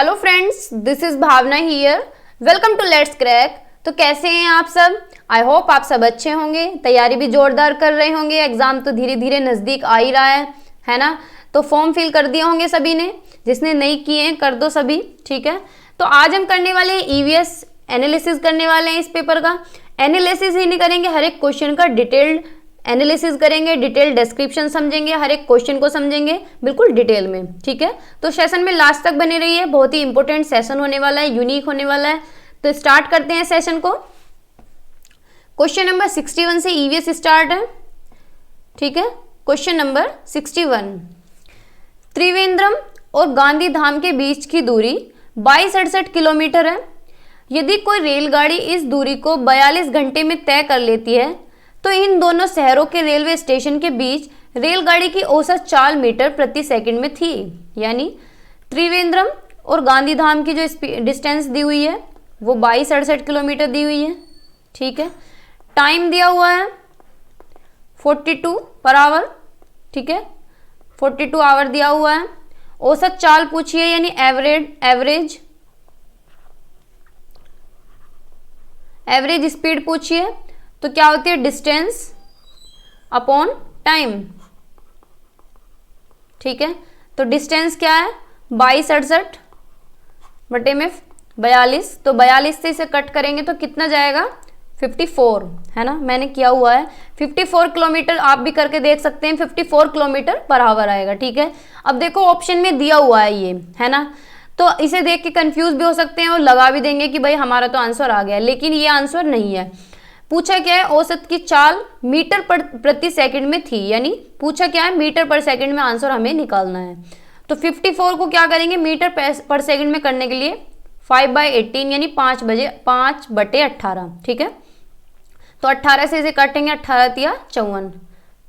Hello friends, this is Bhavana here. Welcome to let's crack. तो कैसे हैं आप सब? आई होप आप सब अच्छे होंगे, तैयारी भी जोरदार कर रहे होंगे। एग्जाम तो धीरे धीरे नज़दीक आ ही रहा है ना। तो फॉर्म फिल कर दिए होंगे सभी ने, जिसने नहीं किए हैं कर दो सभी, ठीक है। तो आज हम करने वाले हैं ईवीएस एनालिसिस करने वाले हैं। इस पेपर का एनालिसिस ही नहीं करेंगे, हर एक क्वेश्चन का डिटेल्ड एनालिसिस करेंगे, डिटेल डिस्क्रिप्शन समझेंगे, हर एक क्वेश्चन को समझेंगे बिल्कुल डिटेल में, ठीक है। तो सेशन में लास्ट तक बने रहिए, बहुत ही इंपॉर्टेंट सेशन होने वाला है, यूनिक होने वाला है। तो स्टार्ट करते हैं सेशन को। क्वेश्चन नंबर 61 से ईवीएस स्टार्ट है, ठीक है। क्वेश्चन नंबर 61, त्रिवेंद्रम और गांधी धाम के बीच की दूरी 2268 किलोमीटर है। यदि कोई रेलगाड़ी इस दूरी को 42 घंटे में तय कर लेती है तो इन दोनों शहरों के रेलवे स्टेशन के बीच रेलगाड़ी की औसत चाल मीटर प्रति सेकंड में थी। यानी त्रिवेंद्रम और गांधीधाम की जो डिस्टेंस दी हुई है वो 2268 किलोमीटर दी हुई है, ठीक है। टाइम दिया हुआ है 42 पर आवर, ठीक है, 42 आवर दिया हुआ है। औसत चाल पूछिए यानी एवरेज स्पीड पूछिए, तो क्या होती है डिस्टेंस अपॉन टाइम, ठीक है। तो डिस्टेंस क्या है 2268 बटे में 42, तो 42 से इसे कट करेंगे तो कितना जाएगा 54, है ना। मैंने किया हुआ है 54 किलोमीटर, आप भी करके देख सकते हैं, 54 किलोमीटर पर आवर आएगा, ठीक है। अब देखो ऑप्शन में दिया हुआ है ये, है ना, तो इसे देख के कंफ्यूज भी हो सकते हैं और लगा भी देंगे कि भाई हमारा तो आंसर आ गया, लेकिन ये आंसर नहीं है। पूछा क्या है, औसत की चाल मीटर प्रति सेकंड में थी, यानी पूछा क्या है मीटर पर सेकंड में आंसर हमें निकालना है। तो 54 को क्या करेंगे मीटर पर सेकंड में करने के लिए 5/18 यानी 5/18, ठीक है। तो 18 से इसे काटेंगे, 18 तिया 54,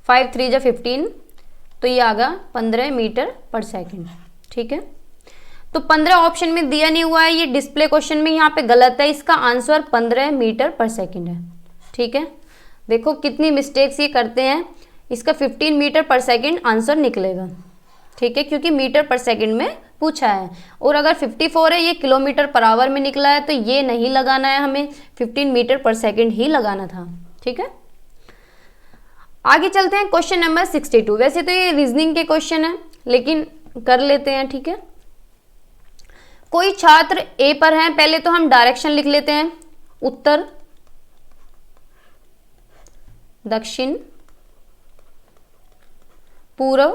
5 3 जा 15, तो ये आ गया 15 मीटर पर सेकंड, ठीक है। तो 15 ऑप्शन में दिया नहीं हुआ है, ये डिस्प्ले क्वेश्चन में यहाँ पे गलत है, इसका आंसर 15 मीटर पर सेकंड है, ठीक है। देखो कितनी मिस्टेक्स ये करते हैं, इसका 15 मीटर पर सेकंड आंसर निकलेगा, ठीक है, क्योंकि मीटर पर सेकंड में पूछा है। और अगर 54 है, ये किलोमीटर पर आवर में निकला है, तो ये नहीं लगाना है हमें, 15 मीटर पर सेकंड ही लगाना था, ठीक है। आगे चलते हैं क्वेश्चन नंबर 62। वैसे तो ये रीजनिंग के क्वेश्चन है, लेकिन कर लेते हैं, ठीक है। कोई छात्र ए पर है, पहले तो हम डायरेक्शन लिख लेते हैं, उत्तर दक्षिण पूर्व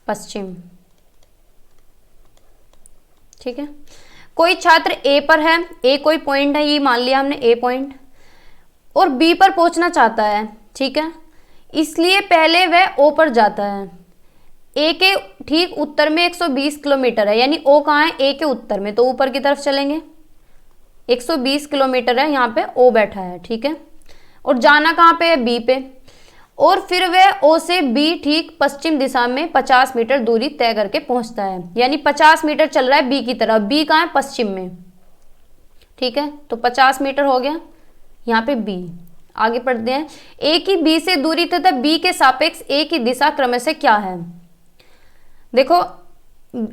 पश्चिम, ठीक है। कोई छात्र ए पर है, ए कोई पॉइंट है, ये मान लिया हमने ए पॉइंट, और बी पर पहुंचना चाहता है, ठीक है, इसलिए पहले वह ओ पर जाता है। ए के ठीक उत्तर में 120 किलोमीटर है, यानी ओ कहाँ है ए के उत्तर में, तो ऊपर की तरफ चलेंगे, 120 किलोमीटर है, यहाँ पे ओ बैठा है, ठीक है। और जाना कहाँ पे है बी पे, और फिर वह ओ से बी ठीक पश्चिम दिशा में 50 मीटर दूरी तय करके पहुंचता है, यानी 50 मीटर चल रहा है बी की तरफ, बी कहाँ है पश्चिम में, ठीक है। तो 50 मीटर हो गया यहाँ पे बी। आगे पढ़ते हैं, ए की बी से दूरी तथा बी के सापेक्ष ए की दिशा क्रमशः क्या है। देखो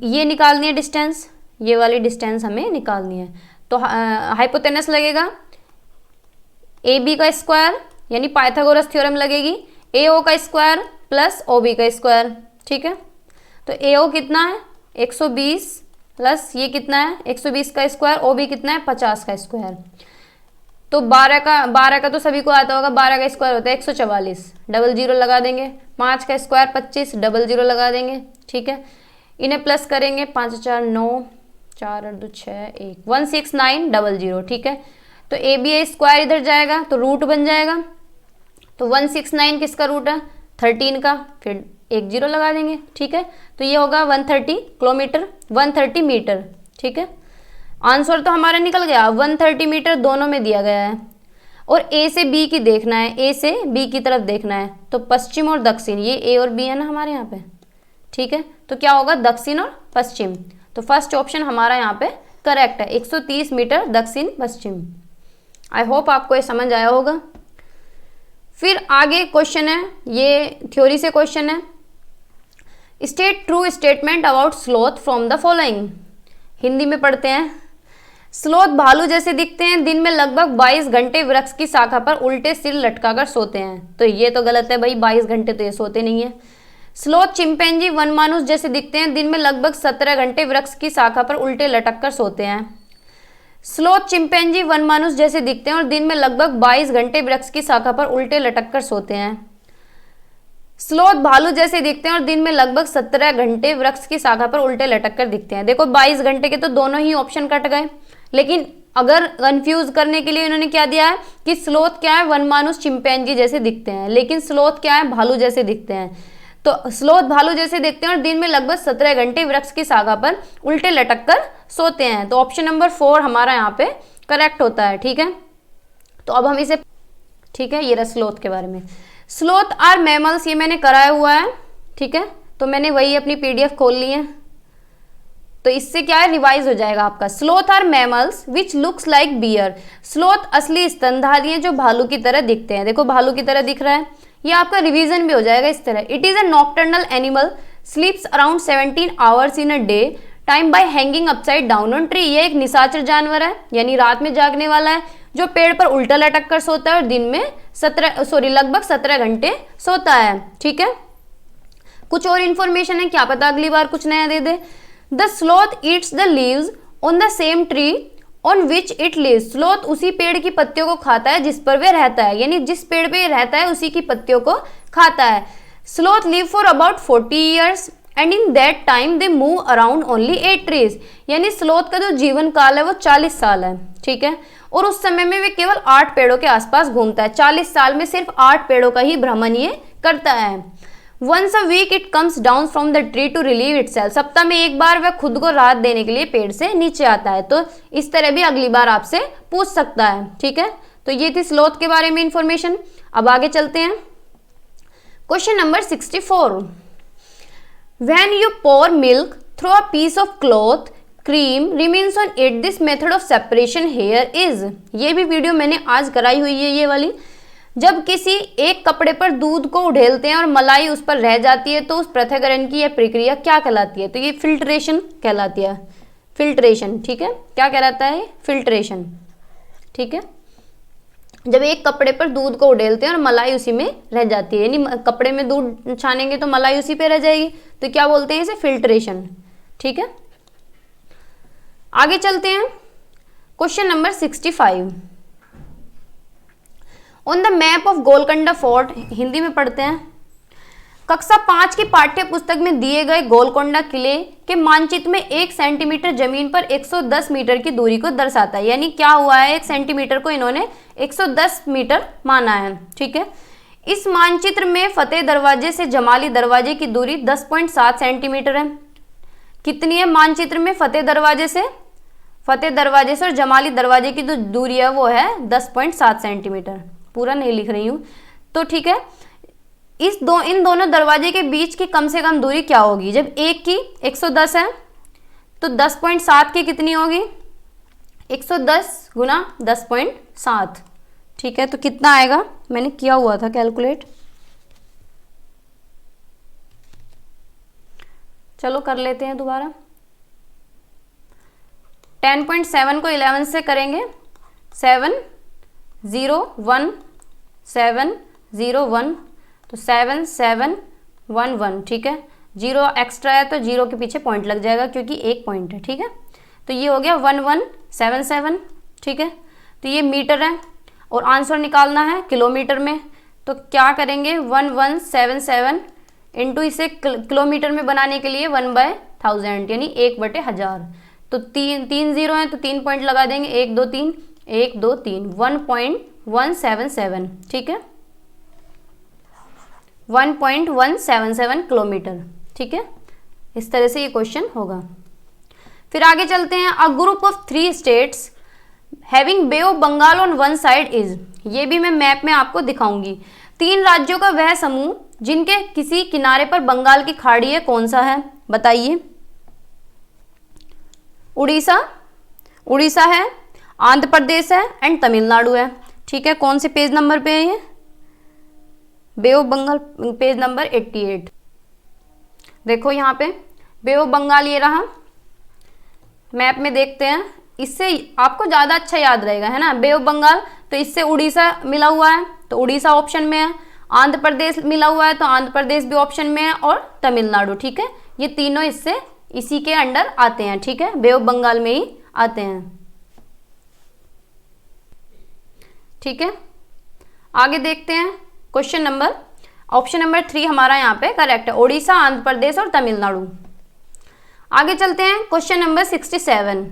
ये निकालनी है डिस्टेंस, ये वाली डिस्टेंस हमें निकालनी है, तो हाइपोटेनस लगेगा ए बी का स्क्वायर, यानी पाइथागोरस थ्योरम लगेगी, ए ओ का स्क्वायर प्लस ओ बी का स्क्वायर, ठीक है। तो ए ओ कितना है 120 प्लस ये कितना है 120 का स्क्वायर, ओ बी कितना है 50 का स्क्वायर, तो 12 का तो सभी को आता होगा, 12 का स्क्वायर होता है 144, डबल जीरो लगा देंगे, 5 का स्क्वायर 25, डबल जीरो लगा देंगे, ठीक है। इन्हें प्लस करेंगे, 5 4 9, 4 8 2 6 1, 169 डबल जीरो, ठीक है। तो ए बी ए स्क्वायर इधर जाएगा तो रूट बन जाएगा, तो 169 किसका रूट है 13 का, फिर एक जीरो लगा देंगे, ठीक है। तो ये होगा 130 किलोमीटर, 130 मीटर, ठीक है। आंसर तो हमारा निकल गया, 130 मीटर दोनों में दिया गया है, और ए से बी की देखना है, ए से बी की तरफ देखना है, तो पश्चिम और दक्षिण, ये ए और बी है ना हमारे यहाँ पे, ठीक है। तो क्या होगा दक्षिण और पश्चिम, तो फर्स्ट ऑप्शन हमारा यहाँ पे करेक्ट है, 130 मीटर दक्षिण पश्चिम। आई होप आपको ये समझ आया होगा। फिर आगे क्वेश्चन है, ये थ्योरी से क्वेश्चन है, state true statement about sloth from the following. Hindi में पढ़ते हैं। स्लोथ भालू जैसे दिखते हैं, दिन में लगभग 22 घंटे वृक्ष की शाखा पर उल्टे सिर लटकाकर सोते हैं। तो ये तो गलत है भाई, 22 घंटे तो ये सोते नहीं है। स्लोथ चिंपैंजी वनमानुष जैसे दिखते हैं, दिन में लगभग 17 घंटे वृक्ष की शाखा पर उल्टे लटक कर सोते हैं। स्लोथ चिंपैंजी वनमानुष जैसे दिखते हैं और दिन में लगभग 22 घंटे वृक्ष की शाखा पर उल्टे लटक कर सोते हैं। स्लोथ भालू जैसे दिखते हैं और दिन में लगभग 17 घंटे वृक्ष की शाखा पर उल्टे लटक कर दिखते हैं। देखो 22 घंटे के तो दोनों ही ऑप्शन कट गए, लेकिन अगर कंफ्यूज करने के लिए इन्होंने क्या दिया है कि स्लोथ क्या है, वनमानुष चिंपैंजी जैसे दिखते हैं, लेकिन स्लोथ क्या है, भालू जैसे दिखते हैं। तो स्लोथ भालू जैसे दिखते हैं और दिन में लगभग 17 घंटे वृक्ष की शाखा पर उल्टे लटक कर सोते हैं। तो ऑप्शन नंबर 4 हमारा यहाँ पे करेक्ट होता है। ठीक है, तो अब हम इसे, ठीक है, ये रहा स्लोथ के बारे में। स्लोथ आर मैमल्स, ये मैंने कराया हुआ है। ठीक है, तो मैंने वही अपनी PDF खोल ली है, तो इससे क्या है, रिवाइज हो जाएगा आपका। Sloth are mammals which looks like bear. Sloth असली स्तनधारी हैं जो भालू की तरह दिखते हैं। देखो भालू की तरह दिख रहा है, ये आपका रिवीजन भी हो जाएगा इस तरह। It is a nocturnal animal, स्लीप्स around 17 hours in a day, time bye hanging upside down on tree. ये एक निशाचर जानवर है, यानी रात में जागने वाला है, जो पेड़ पर उल्टा लटक कर सोता है और दिन में लगभग 17 घंटे सोता है। ठीक है, कुछ और इन्फॉर्मेशन है, क्या पता अगली बार कुछ नया दे दे। The sloth eats the leaves on the same tree on which it lives. Sloth उसी पेड़ की पत्तियों को खाता है जिस पर वह रहता है, यानी जिस पेड़ पे रहता है उसी की पत्तियों को खाता है। Sloth live for about 40 years and in that time they move around only 8 trees. यानी स्लोथ का जो जीवन काल है वो 40 साल है। ठीक है, और उस समय में वे केवल 8 पेड़ों के आसपास घूमता है। 40 साल में सिर्फ 8 पेड़ों का ही भ्रमण ये करता है। Once a week it comes down from the tree to relieve itself. सप्ताह में एक बार वह खुद को राहत देने के लिए पेड़ से नीचे आता है। तो इस तरह भी अगली बार आपसे पूछ सकता है। ठीक है, तो ये थी स्लोथ के बारे में इंफॉर्मेशन। अब आगे चलते हैं। Question number 64। When you pour milk through a piece of cloth, cream remains on it, this method of separation here is. ये भी वीडियो मैंने आज कराई हुई है, ये वाली। जब किसी एक कपड़े पर दूध को उड़ेलते हैं और मलाई उस पर रह जाती है, तो उस पृथक्करण की यह प्रक्रिया क्या कहलाती है? तो ये फिल्ट्रेशन कहलाती है। फिल्ट्रेशन, ठीक है, क्या कहलाता है? फिल्ट्रेशन। ठीक है, जब एक कपड़े पर दूध को उड़ेलते हैं और मलाई उसी में रह जाती है, यानी कपड़े में दूध छानेंगे तो मलाई उसी पे रह जाएगी, तो क्या बोलते हैं इसे? फिल्ट्रेशन। ठीक है, आगे चलते हैं। Question number 65। On the map of Golconda fort, Hindi में पढ़ते हैं। कक्षा 5 की पाठ्य पुस्तक में दिए गए गोलकोंडा किले के मानचित्र में 1 सेंटीमीटर जमीन पर 110 मीटर की दूरी को दर्शाता है। यानी क्या हुआ है, 1 सेंटीमीटर को इन्होंने 110 मीटर माना है। ठीक है, इस मानचित्र में फतेह दरवाजे से जमाली दरवाजे की दूरी 10.7 सेंटीमीटर है। कितनी है मानचित्र में? फतेह दरवाजे से और जमाली दरवाजे की जो दूरी है वो है 10.7 सेंटीमीटर। पूरा नहीं लिख रही हूँ। तो ठीक है, इन दोनों दरवाजे के बीच की कम से कम दूरी क्या होगी? जब एक की 110 है तो 10.7 की कितनी होगी? 110 गुना 10.7। ठीक है, तो कितना आएगा? मैंने किया हुआ था कैलकुलेट, चलो कर लेते हैं दोबारा। 10.7 को 11 से करेंगे, 701 701, तो 7711। ठीक है, 0 एक्स्ट्रा है तो 0 के पीछे पॉइंट लग जाएगा क्योंकि एक पॉइंट है। ठीक है, तो ये हो गया 1177। ठीक है, तो ये मीटर है और आंसर निकालना है किलोमीटर में। तो क्या करेंगे? 1177 इंटू इसे किलोमीटर में बनाने के लिए 1/1000 यानी 1/1000। तो तीन जीरो है तो 3 पॉइंट लगा देंगे, 1 2 3 1 2 3, 1.177। ठीक है, 1.177 किलोमीटर। ठीक है, इस तरह से ये क्वेश्चन होगा। फिर आगे चलते हैं। A group of 3 states having Bay of Bengal on one side is. ये भी मैं मैप में आपको दिखाऊंगी। 3 राज्यों का वह समूह जिनके किसी किनारे पर बंगाल की खाड़ी है, कौन सा है? बताइए। उड़ीसा है, आंध्र प्रदेश है एंड तमिलनाडु है। ठीक है, कौन से पेज नंबर पे है ये? बे ऑफ बंगाल पेज नंबर 88। देखो यहाँ पे बे ऑफ बंगाल ये रहा, मैप में देखते हैं, इससे आपको ज़्यादा अच्छा याद रहेगा, है ना। बे ऑफ बंगाल, तो इससे उड़ीसा मिला हुआ है, तो उड़ीसा ऑप्शन में है। आंध्र प्रदेश मिला हुआ है, तो आंध्र प्रदेश भी ऑप्शन में है, और तमिलनाडु, ठीक है। ये तीनों इससे इसी के अंडर आते हैं, ठीक है, बे ऑफ बंगाल में ही आते हैं, ठीक है। आगे देखते हैं क्वेश्चन नंबर, ऑप्शन नंबर 3 हमारा यहाँ पे करेक्ट है, उड़ीसा, आंध्र प्रदेश और तमिलनाडु। आगे चलते हैं question number 67।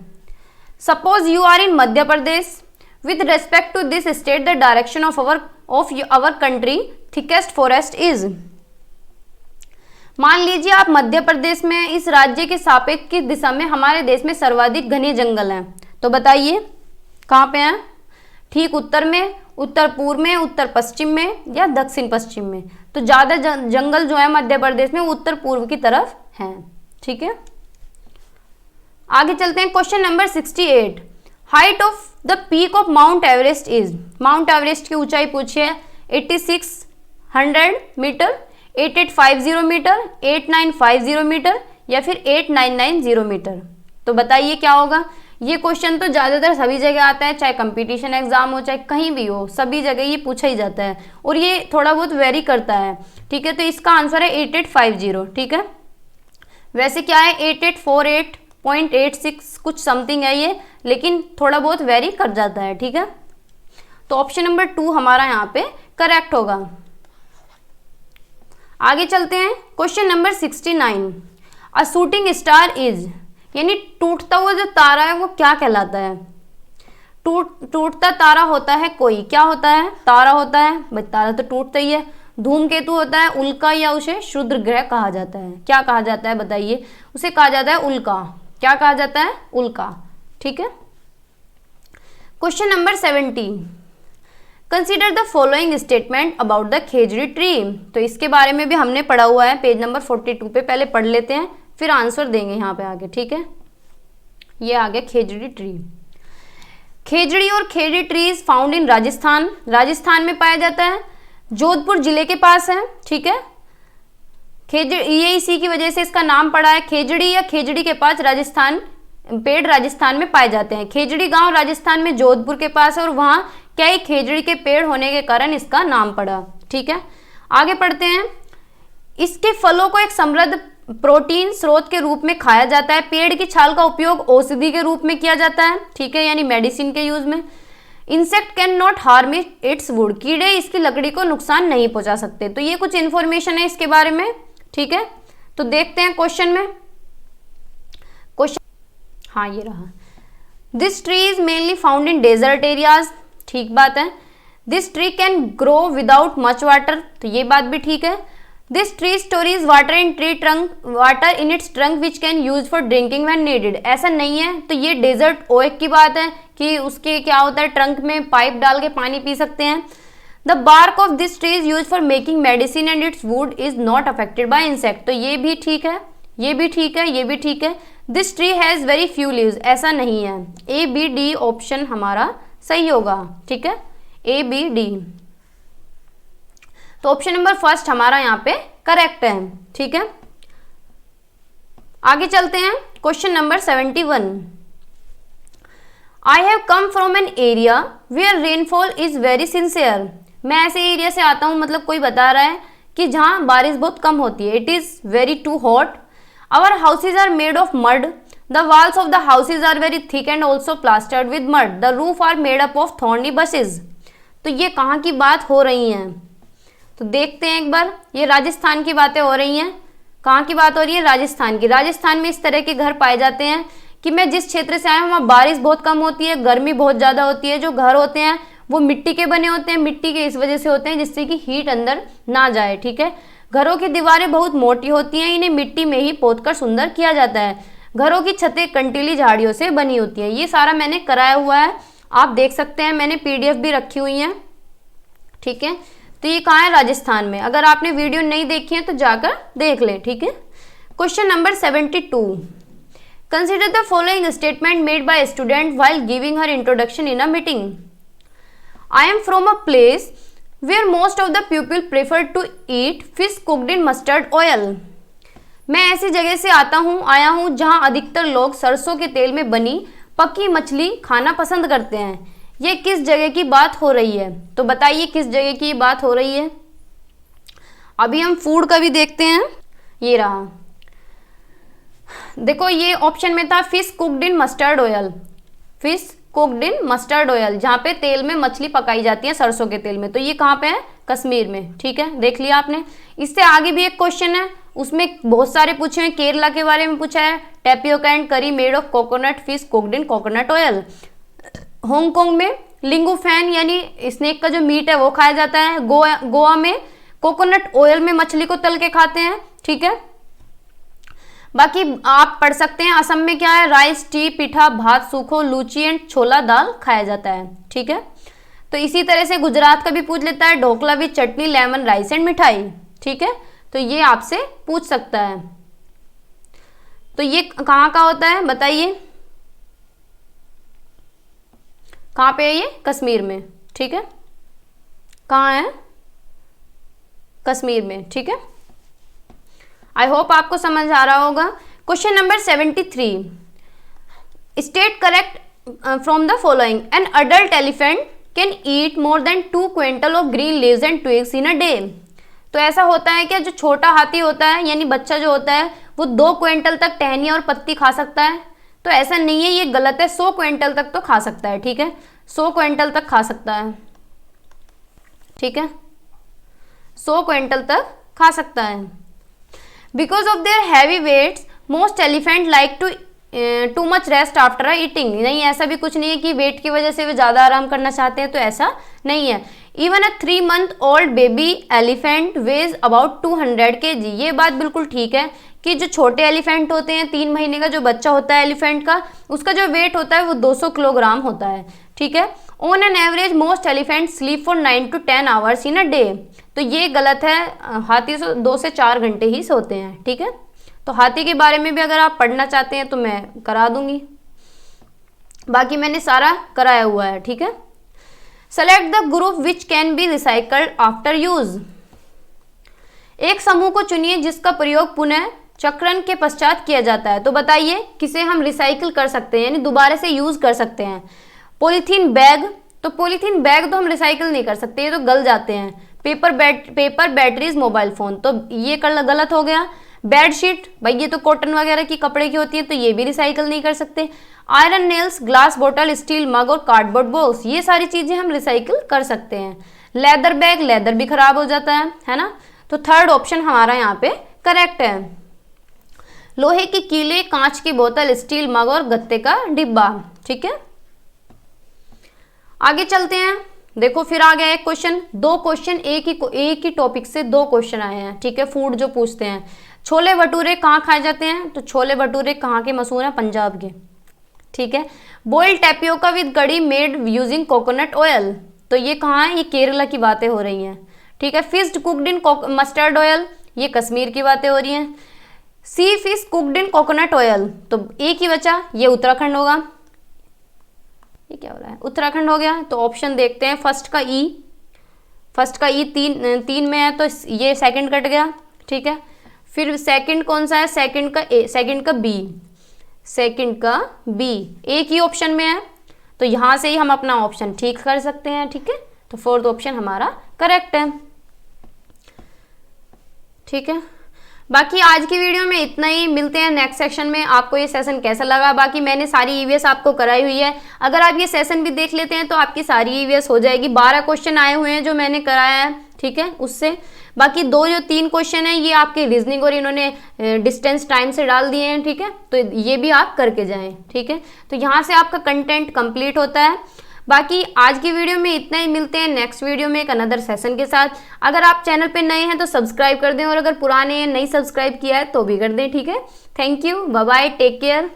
Suppose you are in Madhya Pradesh, with respect to this state the direction of our country thickest forest is. मान लीजिए आप मध्य प्रदेश में, इस राज्य के सापेक्ष किस दिशा में हमारे देश में सर्वाधिक घने जंगल हैं, तो बताइए कहाँ पे हैं। ठीक उत्तर में, उत्तर पूर्व में, उत्तर पश्चिम में या दक्षिण पश्चिम में। तो ज़्यादा जंगल जो है मध्य प्रदेश में उत्तर पूर्व की तरफ हैं, ठीक है। आगे चलते हैं question number 68। Height of the peak of mount Everest is. Mount Everest की ऊंचाई पूछी है 8600 मीटर, 8850 मीटर, 8950 मीटर या फिर 8990 मीटर। तो बताइए क्या होगा। ये क्वेश्चन तो ज़्यादातर सभी जगह आता है, चाहे कंपटीशन एग्जाम हो चाहे कहीं भी हो, सभी जगह ये पूछा ही जाता है और ये थोड़ा बहुत वेरी करता है, ठीक है। तो इसका आंसर है 8850, ठीक है। वैसे क्या है 8848.86 कुछ समथिंग है ये, लेकिन थोड़ा बहुत वेरी कर जाता है, ठीक है। तो ऑप्शन नंबर 2 हमारा यहाँ पे करेक्ट होगा। आगे चलते हैं question number 69। A shooting star is, यानी टूटता हुआ जो तारा है वो क्या कहलाता है। टूटता तारा होता है कोई, क्या होता है, तारा होता है, भाई तारा तो टूटता ही है। धूमकेतु होता है उल्का, या उसे क्षुद्र ग्रह कहा जाता है। क्या कहा जाता है बताइए, उसे कहा जाता है उल्का। क्या कहा जाता है, उल्का, ठीक है। Question number 70। Consider the following statement about the khejri tree. तो इसके बारे में भी हमने पढ़ा हुआ है पेज नंबर 42 पे, पहले पढ़ लेते हैं फिर आंसर देंगे यहाँ पे आगे, ठीक है। ये आ गया खेजड़ी ट्री। खेजड़ी और khejri trees found in Rajasthan, Rajasthan में पाया जाता है, जोधपुर जिले के पास है, ठीक है। खेजड़ी, ये इसी की वजह से इसका नाम पड़ा है खेजड़ी या खेजड़ी के पास। राजस्थान, पेड़ राजस्थान में पाए जाते हैं। खेजड़ी गांव राजस्थान में जोधपुर के पास है और वहाँ क्या ही खेजड़ी के पेड़ होने के कारण इसका नाम पड़ा, ठीक है। आगे पढ़ते हैं। इसके फलों को एक समृद्ध प्रोटीन स्रोत के रूप में खाया जाता है। पेड़ की छाल का उपयोग औषधि के रूप में किया जाता है, ठीक है, यानी मेडिसिन के यूज में। Insect can not harm it's would, कीड़े इसकी लकड़ी को नुकसान नहीं पहुंचा सकते। तो ये कुछ इंफॉर्मेशन है इसके बारे में, ठीक है। तो देखते हैं क्वेश्चन में। क्वेश्चन, हाँ ये रहा। This tree is mainly found in desert areas, ठीक बात है। This tree can grow without much water, तो ये बात भी ठीक है। This tree stories water in tree trunk, water in its trunk which can use for drinking when needed, ऐसा नहीं है। तो ये डेजर्ट ओएक की बात है कि उसके क्या होता है, ट्रंक में पाइप डाल के पानी पी सकते हैं। The bark of this tree is use for making medicine and its wood is not affected by insect, तो ये भी ठीक है, ये भी ठीक है, ये भी ठीक है। This tree has very few leaves, ऐसा नहीं है। ए बी डी ऑप्शन हमारा सही होगा, ठीक है, ए बी डी। तो ऑप्शन नंबर फर्स्ट हमारा यहाँ पे करेक्ट है, ठीक है। आगे चलते हैं question number 71। I have come from an area where rainfall is very sincere, मैं ऐसे एरिया से आता हूँ, मतलब कोई बता रहा है कि जहाँ बारिश बहुत कम होती है। It is very too hot, our houses are made of mud, the walls of the houses are very thick and also plastered with mud, the roof are made up of thorny bushes. तो ये कहाँ की बात हो रही है, तो देखते हैं एक बार। ये राजस्थान की बातें हो रही हैं। कहाँ की बात हो रही है, राजस्थान की। राजस्थान में इस तरह के घर पाए जाते हैं कि मैं जिस क्षेत्र से आया हूँ वहाँ बारिश बहुत कम होती है, गर्मी बहुत ज़्यादा होती है। जो घर होते हैं वो मिट्टी के बने होते हैं, मिट्टी के इस वजह से होते हैं जिससे कि हीट अंदर ना जाए, ठीक है। घरों की दीवारें बहुत मोटी होती हैं, इन्हें मिट्टी में ही पोतकर सुंदर किया जाता है। घरों की छतें कंटीली झाड़ियों से बनी होती हैं। ये सारा मैंने कराया हुआ है, आप देख सकते हैं, मैंने PDF भी रखी हुई है, ठीक है। तो ये कहाँ है, राजस्थान में। अगर आपने वीडियो नहीं देखी है तो जाकर देख लें, ठीक है। Question number 72। Consider the following statement made by student while giving her introduction in a meeting. I am from a place where most of the people prefer to eat fish cooked in mustard oil. मैं ऐसी जगह से आया हूँ जहाँ अधिकतर लोग सरसों के तेल में बनी पकी मछली खाना पसंद करते हैं। ये किस जगह की बात हो रही है? तो बताइए किस जगह की बात हो रही है। अभी हम फूड का भी देखते हैं। ये रहा, देखो ये ऑप्शन में था fish cooked in mustard oil, fish cooked in mustard oil, जहाँ पे तेल में मछली पकाई जाती है सरसों के तेल में। तो ये कहाँ पे है? कश्मीर में। ठीक है, देख लिया आपने। इससे आगे भी एक क्वेश्चन है, उसमें बहुत सारे पूछे हैं। केरला के बारे में पूछा है, टैपियोका एंड करी made of coconut fish cooked in coconut oil. Hong Kong में लिंगुफैन यानी स्नेक का जो मीट है वो खाया जाता है। गोवा में कोकोनट ऑयल में मछली को तल के खाते हैं। ठीक है, बाकी आप पढ़ सकते हैं। असम में क्या है? राइस, टी, पिठा, भात, सूखो, लूची एंड छोला दाल खाया जाता है। ठीक है, तो इसी तरह से गुजरात का भी पूछ लेता है, dhokla with chutney, lemon rice and मिठाई। ठीक है, तो ये आपसे पूछ सकता है। तो ये कहाँ का होता है बताइए, कहाँ पे है ये? कश्मीर में। ठीक है, कहाँ है? कश्मीर में। ठीक है, आई होप आपको समझ आ रहा होगा। Question number 73, state correct from the following. An adult elephant can eat more than 2 quintal of green leaves and twigs in a day. तो ऐसा होता है कि जो छोटा हाथी होता है यानी बच्चा जो होता है वो 2 क्विंटल तक टहनियाँ और पत्ती खा सकता है? तो ऐसा नहीं है, ये गलत है। 100 क्विंटल तक तो खा सकता है। ठीक है, 100 क्विंटल तक खा सकता है। ठीक है, 100 क्विंटल तक खा सकता है। Because of their heavy weights most elephant like to much rest after eating. नहीं, ऐसा भी कुछ नहीं है कि वेट की वजह से वे ज़्यादा आराम करना चाहते हैं, तो ऐसा नहीं है। Even a 3 month old baby elephant ways about 200 kg। ये बात बिल्कुल ठीक है कि जो छोटे एलिफेंट होते हैं, 3 महीने का जो बच्चा होता है एलिफेंट का, उसका जो वेट होता है वो 200 किलोग्राम होता है। ठीक है, on an average most elephant sleep for 9 to 10 hours in a day. तो ये गलत है, हाथी 2 से 4 घंटे ही सोते हैं। ठीक है, तो हाथी के बारे में भी अगर आप पढ़ना चाहते हैं तो मैं करा दूंगी, बाकी मैंने सारा कराया हुआ है। ठीक है, select the group which can be recycled after use. एक समूह को चुनिए जिसका प्रयोग पुनः चक्रण के पश्चात किया जाता है। तो बताइए किसे हम रिसाइकिल कर सकते हैं यानी दोबारा से यूज कर सकते हैं। पॉलीथीन बैग, तो पॉलीथीन बैग तो हम रिसाइकिल नहीं कर सकते, ये तो गल जाते हैं। पेपर, बैटरीज, मोबाइल फोन, तो ये गलत हो गया। बेडशीट, भाई ये तो कॉटन वगैरह की कपड़े की होती है, तो ये भी रिसाइकिल नहीं कर सकते। आयरन नेल्स, ग्लास बोतल, स्टील मग और कार्डबोर्ड बॉक्स, ये सारी चीजें हम रिसाइकिल कर सकते हैं। लेदर बैग, लेदर भी खराब हो जाता है ना। तो थर्ड ऑप्शन हमारा यहाँ पे करेक्ट है। लोहे की कीले, कांच की बोतल, स्टील मग और गत्ते का डिब्बा। ठीक है, आगे चलते हैं। देखो फिर आ गया एक क्वेश्चन, 2 क्वेश्चन एक ही टॉपिक से 2 क्वेश्चन आए हैं। ठीक है, फूड जो पूछते हैं। छोले भटूरे कहाँ खाए जाते हैं? तो छोले भटूरे कहाँ के मशहूर हैं? पंजाब के। ठीक है, बॉइल्ड टैपियोका विद कड़ी मेड यूजिंग कोकोनट ऑयल, तो ये कहाँ है? ये केरला की बातें हो रही हैं। ठीक है, fish cooked in mustard oil, ये कश्मीर की बातें हो रही हैं। Sea fish cooked in coconut oil, तो एक ही बचा, ये उत्तराखंड होगा। ये क्या हो रहा है? उत्तराखंड हो गया। तो ऑप्शन देखते हैं, फर्स्ट का ई 3 में है, तो ये सेकंड कट गया। ठीक है, फिर सेकंड कौन सा है? सेकंड का बी एक ही ऑप्शन में है, तो यहाँ से ही हम अपना ऑप्शन ठीक कर सकते हैं। ठीक है, तो 4th ऑप्शन हमारा करेक्ट है। ठीक है, बाकी आज की वीडियो में इतना ही। मिलते हैं नेक्स्ट सेक्शन में। आपको ये सेशन कैसा लगा? बाकी मैंने सारी ईवीएस आपको कराई हुई है, अगर आप ये सेशन भी देख लेते हैं तो आपकी सारी ईवीएस हो जाएगी। 12 क्वेश्चन आए हुए हैं जो मैंने कराया है। ठीक है, उससे बाकी 3 क्वेश्चन है ये आपके रीजनिंग और इन्होंने डिस्टेंस टाइम से डाल दिए हैं। ठीक है, तो ये भी आप करके जाएं। ठीक है, तो यहाँ से आपका कंटेंट कंप्लीट होता है। बाकी आज की वीडियो में इतना ही। मिलते हैं नेक्स्ट वीडियो में एक अनदर सेशन के साथ। अगर आप चैनल पे नए हैं तो सब्सक्राइब कर दें, और अगर पुराने हैं नहीं सब्सक्राइब किया है तो भी कर दें। ठीक है, thank you, bye bye, take care.